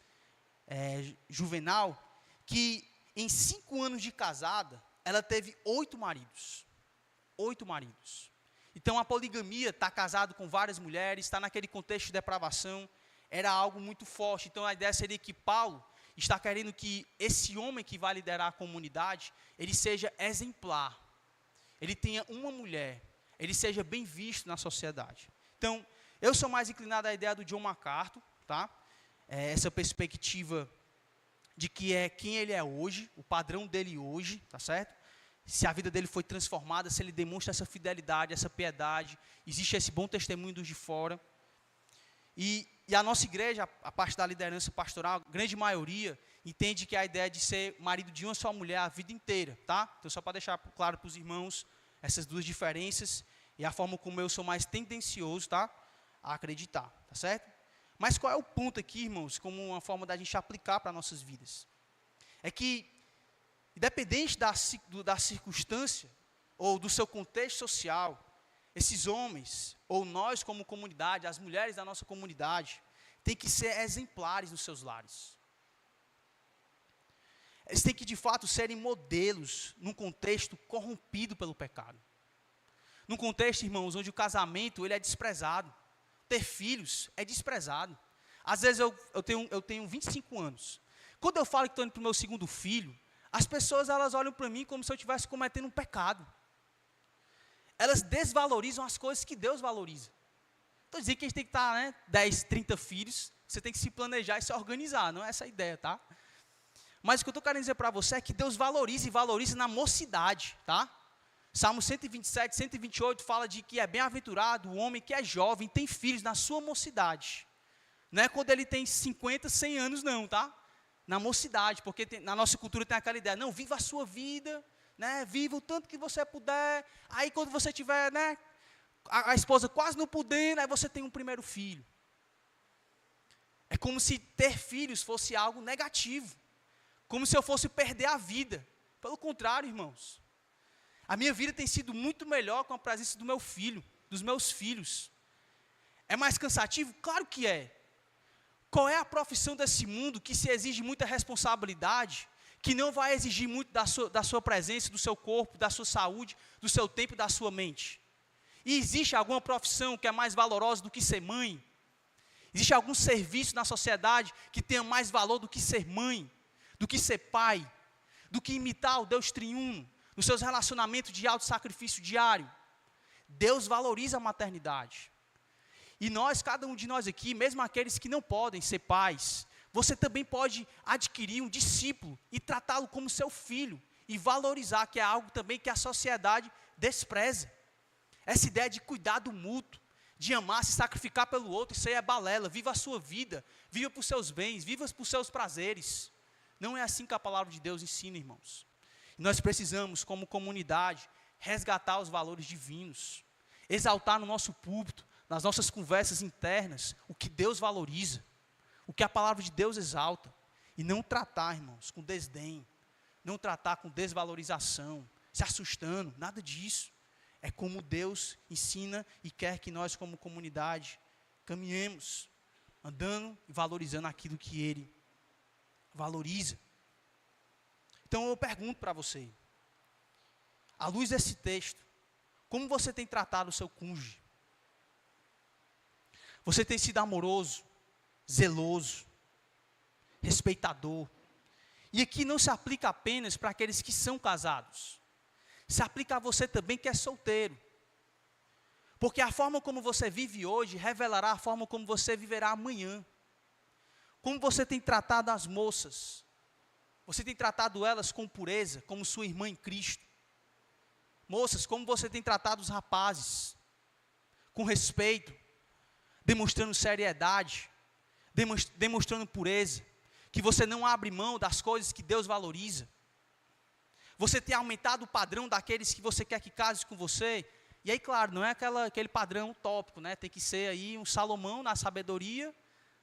Juvenal, que em 5 anos de casada, ela teve 8 maridos. 8 maridos. Então, a poligamia, estar casado com várias mulheres, estar naquele contexto de depravação, era algo muito forte. Então, a ideia seria que Paulo está querendo que esse homem que vai liderar a comunidade, ele seja exemplar. Ele tenha uma mulher, ele seja bem visto na sociedade. Então, eu sou mais inclinado à ideia do John MacArthur, tá? Essa perspectiva de que é quem ele é hoje, o padrão dele hoje, tá certo? Se a vida dele foi transformada, se ele demonstra essa fidelidade, essa piedade, existe esse bom testemunho dos de fora. E a nossa igreja, a parte da liderança pastoral, a grande maioria, entende que a ideia de ser marido de uma só mulher a vida inteira, tá? Então, só para deixar claro para os irmãos essas duas diferenças e a forma como eu sou mais tendencioso, tá? A acreditar, tá certo? Mas qual é o ponto aqui, irmãos, como uma forma da gente aplicar para nossas vidas? É que, independente da circunstância ou do seu contexto social, esses homens, ou nós como comunidade, as mulheres da nossa comunidade, têm que ser exemplares nos seus lares. Eles têm que, de fato, serem modelos num contexto corrompido pelo pecado. Num contexto, irmãos, onde o casamento ele é desprezado. Ter filhos é desprezado. Às vezes eu tenho 25 anos. Quando eu falo que estou indo para o meu segundo filho, as pessoas elas olham para mim como se eu estivesse cometendo um pecado. Elas desvalorizam as coisas que Deus valoriza. Estou dizendo que a gente tem que estar, 10, 30 filhos, você tem que se planejar e se organizar, não é essa a ideia, tá? Mas o que eu estou querendo dizer para você é que Deus valoriza e valoriza na mocidade, tá? Salmo 127, 128 fala de que é bem-aventurado o homem que é jovem, tem filhos na sua mocidade. Não é quando ele tem 50, 100 anos não, tá? Na mocidade, porque na nossa cultura tem aquela ideia, não, viva a sua vida, viva o tanto que você puder, aí quando você tiver, a esposa quase não podendo, aí você tem um primeiro filho. É como se ter filhos fosse algo negativo, como se eu fosse perder a vida. Pelo contrário, irmãos, a minha vida tem sido muito melhor com a presença do meu filho, dos meus filhos. É mais cansativo? Claro que é. Qual é a profissão desse mundo que se exige muita responsabilidade, que não vai exigir muito da sua presença, do seu corpo, da sua saúde, do seu tempo e da sua mente? E existe alguma profissão que é mais valorosa do que ser mãe? Existe algum serviço na sociedade que tenha mais valor do que ser mãe, do que ser pai, do que imitar o Deus triuno, nos seus relacionamentos de alto sacrifício diário? Deus valoriza a maternidade. E nós, cada um de nós aqui, mesmo aqueles que não podem ser pais, você também pode adquirir um discípulo e tratá-lo como seu filho e valorizar, que é algo também que a sociedade despreza. Essa ideia de cuidado mútuo, de amar, se sacrificar pelo outro, isso aí é balela. Viva a sua vida, viva por seus bens, viva por seus prazeres. Não é assim que a palavra de Deus ensina, irmãos. E nós precisamos, como comunidade, resgatar os valores divinos. exaltar no nosso púlpito, nas nossas conversas internas, o que Deus valoriza, o que a palavra de Deus exalta, e não tratar, irmãos, com desdém, não tratar com desvalorização, se assustando, nada disso. É como Deus ensina e quer que nós, como comunidade, caminhemos, andando e valorizando aquilo que Ele valoriza. Então eu pergunto para você, à luz desse texto, como você tem tratado o seu cônjuge? Você tem sido amoroso, zeloso, respeitador? E aqui não se aplica apenas para aqueles que são casados. Se aplica a você também que é solteiro. Porque a forma como você vive hoje revelará a forma como você viverá amanhã. Como você tem tratado as moças? Você tem tratado elas com pureza, como sua irmã em Cristo? Moças, como você tem tratado os rapazes? Com respeito, demonstrando seriedade, demonstrando pureza, que você não abre mão das coisas que Deus valoriza. Você tem aumentado o padrão daqueles que você quer que case com você. E aí, claro, não é aquele padrão utópico, né? Tem que ser aí um Salomão na sabedoria,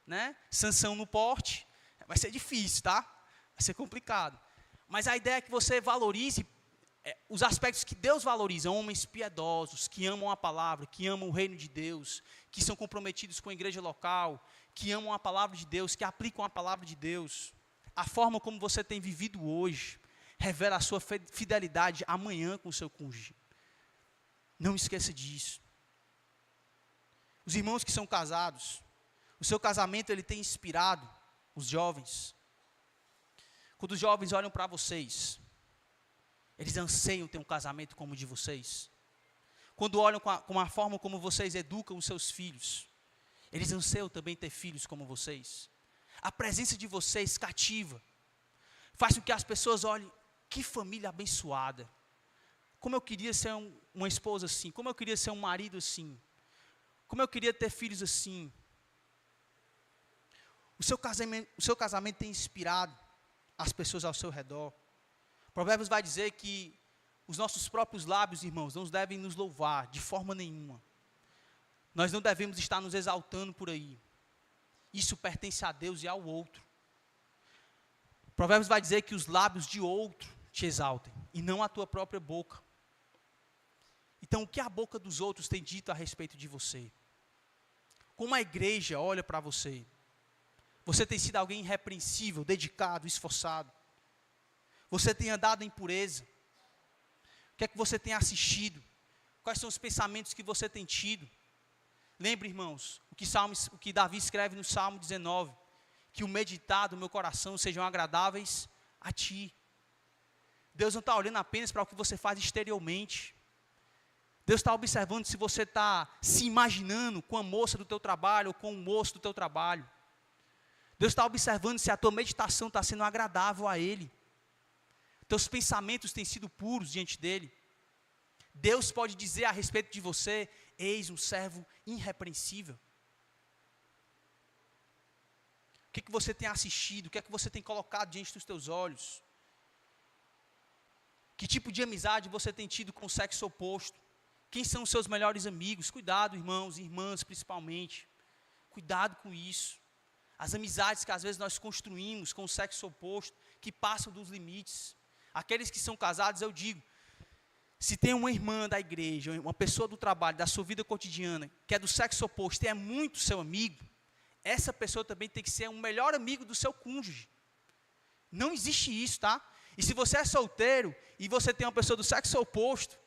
né? Sansão no porte. Vai ser difícil, tá? Vai ser complicado. Mas a ideia é que você valorize os aspectos que Deus valoriza. Homens piedosos, que amam a palavra, que amam o reino de Deus, que são comprometidos com a igreja local, que amam a palavra de Deus, que aplicam a palavra de Deus. A forma como você tem vivido hoje revela a sua fidelidade amanhã com o seu cônjuge. Não esqueça disso. Os irmãos que são casados, o seu casamento ele tem inspirado os jovens. Quando os jovens olham para vocês, eles anseiam ter um casamento como o de vocês. Quando olham com a forma como vocês educam os seus filhos, eles anseiam também ter filhos como vocês. A presença de vocês cativa, faz com que as pessoas olhem, que família abençoada. Como eu queria ser uma esposa assim, como eu queria ser um marido assim, como eu queria ter filhos assim. O seu casamento tem inspirado as pessoas ao seu redor. Provérbios vai dizer que os nossos próprios lábios, irmãos, não devem nos louvar de forma nenhuma. Nós não devemos estar nos exaltando por aí. Isso pertence a Deus e ao outro. Provérbios vai dizer que os lábios de outro te exaltem, e não a tua própria boca. Então, o que a boca dos outros tem dito a respeito de você? Como a igreja olha para você? Você tem sido alguém irrepreensível, dedicado, esforçado? Você tem andado em pureza? O que é que você tem assistido? Quais são os pensamentos que você tem tido? Lembre, irmãos, o que Davi escreve no Salmo 19, que o meditar do meu coração sejam agradáveis a ti. Deus não está olhando apenas para o que você faz exteriormente. Deus está observando se você está se imaginando com a moça do teu trabalho ou com o moço do teu trabalho. Deus está observando se a tua meditação está sendo agradável a Ele. Teus pensamentos têm sido puros diante dEle. Deus pode dizer a respeito de você, eis um servo irrepreensível. O que você tem assistido? O que é que você tem colocado diante dos teus olhos? Que tipo de amizade você tem tido com o sexo oposto? Quem são os seus melhores amigos? Cuidado, irmãos e irmãs, principalmente. Cuidado com isso. As amizades que às vezes nós construímos com o sexo oposto, que passam dos limites. Aqueles que são casados, eu digo, se tem uma irmã da igreja, uma pessoa do trabalho, da sua vida cotidiana, que é do sexo oposto e é muito seu amigo, essa pessoa também tem que ser um melhor amigo do seu cônjuge. Não existe isso, tá? E se você é solteiro e você tem uma pessoa do sexo oposto,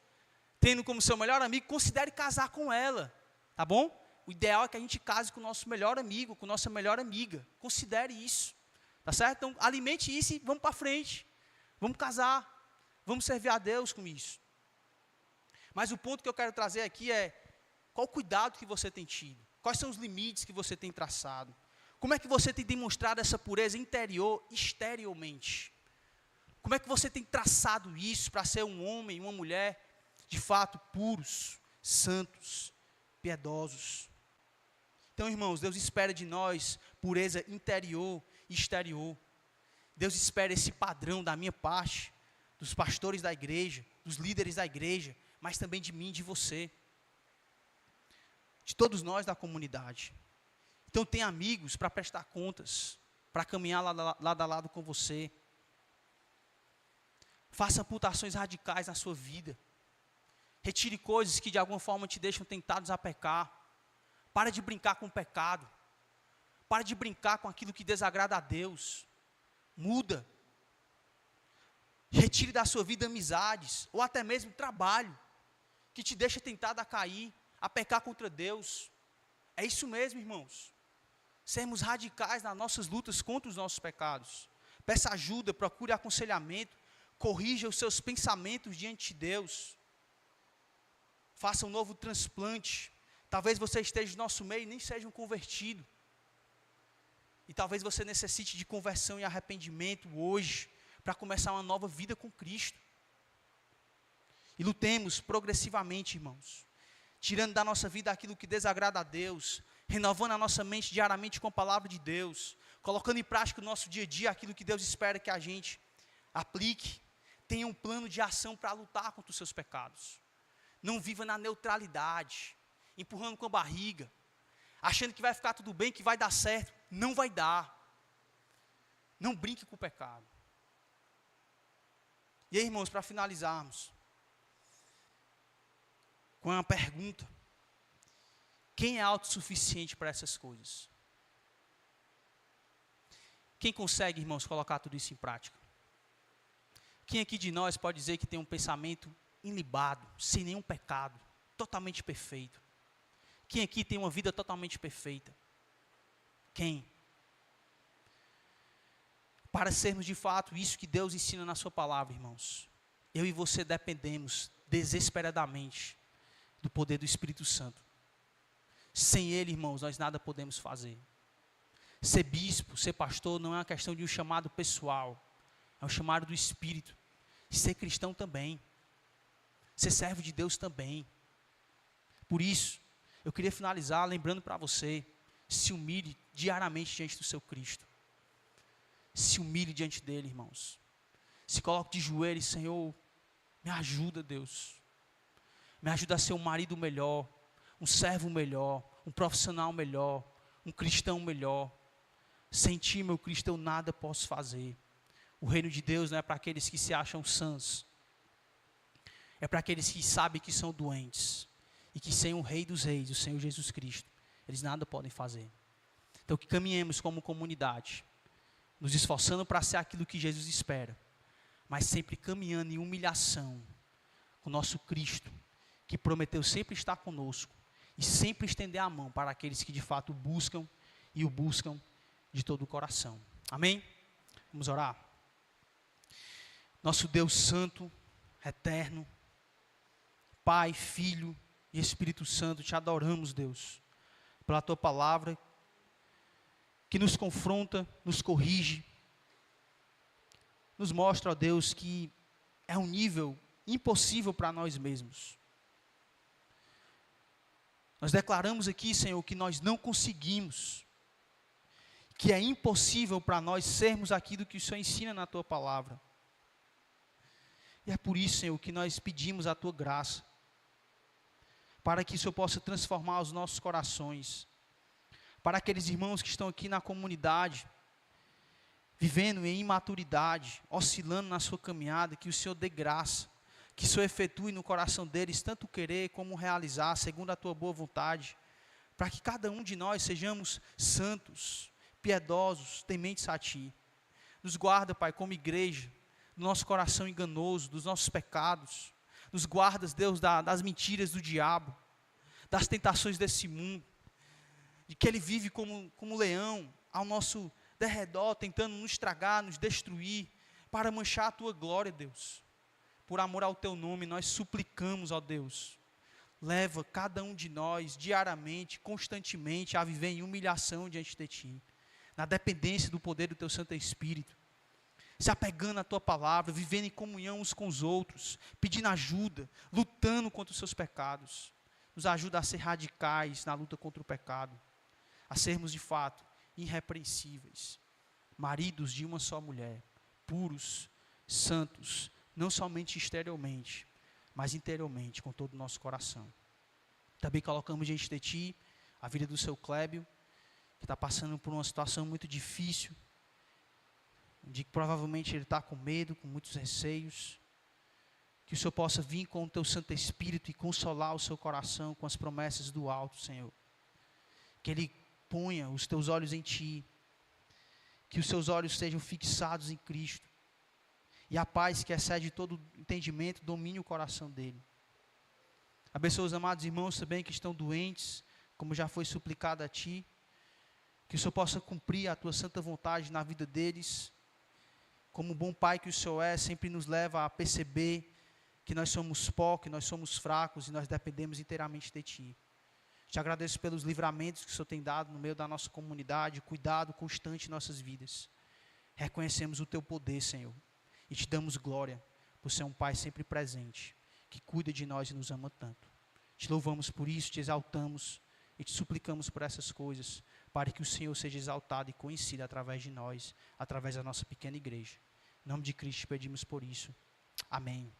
tendo como seu melhor amigo, considere casar com ela, tá bom? O ideal é que a gente case com o nosso melhor amigo, com nossa melhor amiga. Considere isso, tá certo? Então, alimente isso e vamos para frente. Vamos casar, vamos servir a Deus com isso. Mas o ponto que eu quero trazer aqui é, qual o cuidado que você tem tido? Quais são os limites que você tem traçado? Como é que você tem demonstrado essa pureza interior, exteriormente? Como é que você tem traçado isso para ser um homem e uma mulher, de fato, puros, santos, piedosos? Então, irmãos, Deus espera de nós pureza interior e exterior. Deus espera esse padrão da minha parte, dos pastores da igreja, dos líderes da igreja, mas também de mim e de você. de todos nós da comunidade. Então tem amigos para prestar contas, para caminhar lado a lado com você. Faça amputações radicais na sua vida. Retire coisas que de alguma forma te deixam tentados a pecar. Para de brincar com o pecado. Para de brincar com aquilo que desagrada a Deus. Muda. Retire da sua vida amizades, ou até mesmo trabalho, que te deixa tentado a cair, a pecar contra Deus. É isso mesmo, irmãos. Sermos radicais nas nossas lutas contra os nossos pecados. Peça ajuda, procure aconselhamento, corrija os seus pensamentos diante de Deus. Faça um novo transplante. Talvez você esteja no nosso meio e nem seja um convertido. E talvez você necessite de conversão e arrependimento hoje, para começar uma nova vida com Cristo. E lutemos progressivamente, irmãos, tirando da nossa vida aquilo que desagrada a Deus, renovando a nossa mente diariamente com a palavra de Deus, colocando em prática no nosso dia a dia aquilo que Deus espera que a gente aplique. Tenha um plano de ação para lutar contra os seus pecados. Não viva na neutralidade, empurrando com a barriga, achando que vai ficar tudo bem, que vai dar certo. Não vai dar. Não brinque com o pecado. E aí, irmãos, para finalizarmos, com uma pergunta: quem é autossuficiente para essas coisas? Quem consegue, irmãos, colocar tudo isso em prática? Quem aqui de nós pode dizer que tem um pensamento ilibado, sem nenhum pecado, totalmente perfeito? Quem aqui tem uma vida totalmente perfeita? Quem? Para sermos de fato isso que Deus ensina na sua palavra, irmãos, eu e você dependemos desesperadamente do poder do Espírito Santo. Sem Ele, irmãos, nós nada podemos fazer. Ser bispo, ser pastor, não é uma questão de um chamado pessoal, é um chamado do Espírito. E ser cristão também, ser servo de Deus também. Por isso, eu queria finalizar lembrando para você: se humilhe diariamente diante do seu Cristo. Se humilhe diante dele, irmãos. Se coloque de joelhos: Senhor, me ajuda, Deus. Me ajuda a ser um marido melhor, um servo melhor, um profissional melhor, um cristão melhor. Sem ti, meu Cristo, eu nada posso fazer. O reino de Deus não é para aqueles que se acham sãs. É para aqueles que sabem que são doentes. E que sem o Rei dos Reis, o Senhor Jesus Cristo, eles nada podem fazer. Então que caminhemos como comunidade, nos esforçando para ser aquilo que Jesus espera, mas sempre caminhando em humilhação com o nosso Cristo, que prometeu sempre estar conosco e sempre estender a mão para aqueles que de fato buscam e o buscam de todo o coração. Amém? Vamos orar? Nosso Deus Santo, Eterno, Pai, Filho e Espírito Santo, te adoramos, Deus, pela tua palavra, que nos confronta, nos corrige, nos mostra, ó Deus, que é um nível impossível para nós mesmos. Nós declaramos aqui, Senhor, que nós não conseguimos, que é impossível para nós sermos aquilo que o Senhor ensina na tua palavra. E é por isso, Senhor, que nós pedimos a tua graça, para que o Senhor possa transformar os nossos corações. Para aqueles irmãos que estão aqui na comunidade, vivendo em imaturidade, oscilando na sua caminhada, que o Senhor dê graça, que o Senhor efetue no coração deles tanto querer como realizar, segundo a tua boa vontade, para que cada um de nós sejamos santos, piedosos, tementes a ti. Nos guarda, Pai, como igreja, do nosso coração enganoso, dos nossos pecados. Nos guardas, Deus, das mentiras do diabo, das tentações desse mundo, de que ele vive como um leão ao nosso derredor, tentando nos estragar, nos destruir, para manchar a tua glória, Deus. Por amor ao teu nome, nós suplicamos, ó Deus, leva cada um de nós diariamente, constantemente, a viver em humilhação diante de ti, na dependência do poder do teu Santo Espírito, se apegando à tua palavra, vivendo em comunhão uns com os outros, pedindo ajuda, lutando contra os seus pecados. Nos ajuda a ser radicais na luta contra o pecado, a sermos de fato irrepreensíveis, maridos de uma só mulher, puros, santos, não somente exteriormente, mas interiormente, com todo o nosso coração. Também colocamos diante de Ti a vida do seu Clébio, que está passando por uma situação muito difícil, de que provavelmente ele está com medo, com muitos receios. Que o Senhor possa vir com o Teu Santo Espírito e consolar o seu coração com as promessas do alto, Senhor. Que ele ponha os Teus olhos em Ti, que os seus olhos sejam fixados em Cristo, e a paz que excede todo entendimento domine o coração dele. Abençoa os amados irmãos também que estão doentes, como já foi suplicado a Ti, que o Senhor possa cumprir a Tua santa vontade na vida deles. Como bom Pai que o Senhor é, sempre nos leva a perceber que nós somos pó, que nós somos fracos e nós dependemos inteiramente de Ti. Te agradeço pelos livramentos que o Senhor tem dado no meio da nossa comunidade, cuidado constante em nossas vidas. Reconhecemos o Teu poder, Senhor, e Te damos glória por ser um Pai sempre presente, que cuida de nós e nos ama tanto. Te louvamos por isso, Te exaltamos e Te suplicamos por essas coisas, para que o Senhor seja exaltado e conhecido através de nós, através da nossa pequena igreja. Em nome de Cristo pedimos por isso. Amém.